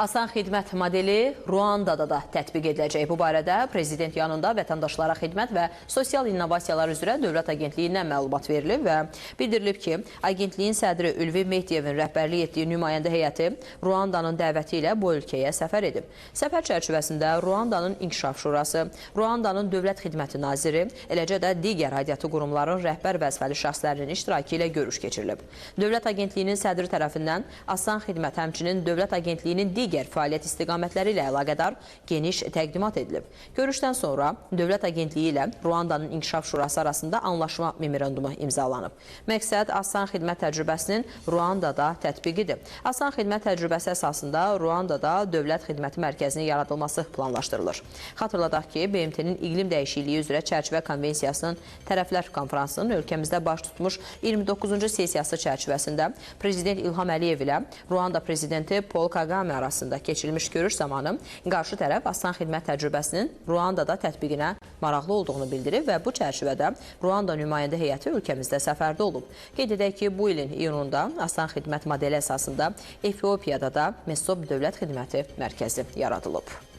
Asan xidmət modeli Ruandada da tətbiq ediləcək. Bu barədə Prezident yanında Vətəndaşlara Xidmət və Sosial İnnovasiyalar üzrə Dövlət Agentliyindən məlumat verilib və bildirilib ki, agentliyin sədri Ülvi Mehdiyevin rəhbərlik etdiyi nümayəndə heyəti Ruandanın dəvəti ilə bu ölkəyə səfər edib. Səfər çərçivəsində Ruandanın İnkişaf Şurası, Ruandanın Dövlət Xidməti Naziri, eləcə də digər aidiyyatı qurumların rəhbər vəzifəli şəxslərinin iştirakı ilə görüş keçirilib. Dövlət Agentliyinin sədri tərəfindən Asan xidmət, həmçinin Dövlət Agentliyinin digər fəaliyyət istiqamətləri ilə əlaqədar geniş təqdimat edilib. Görüşdən sonra Dövlət Agentliyi ilə Ruandanın İnkişaf Şurası arasında anlaşma memorandumu imzalanıb. Məqsəd Asan xidmət təcrübəsinin Ruandada tətbiqidir. Asan xidmət təcrübəsi əsasında Ruandada Dövlət Xidməti Mərkəzinin yaradılması planlaşdırılır. Xatırladaq ki, BMT-nin iqlim dəyişikliyi üzrə çərçivə konvensiyasının tərəflər konfransının ölkəmizdə baş tutmuş 29-cu sessiyası çərçivəsində Prezident İlham Əliyev ilə Ruanda Prezidenti Paul Kagame arasında keçirilmiş görüş zamanı qarşı tərəf Asan xidmət təcrübəsinin Ruandada tətbiqinə maraqlı olduğunu bildirib və bu çərçivədə Ruanda nümayəndə heyəti ölkəmizdə səfərdə olub. Qeyd edək ki, bu ilin iyununda Asan xidmət modeli əsasında Efiopiyada da Mesob Dövlət Xidməti Mərkəzi yaradılıb.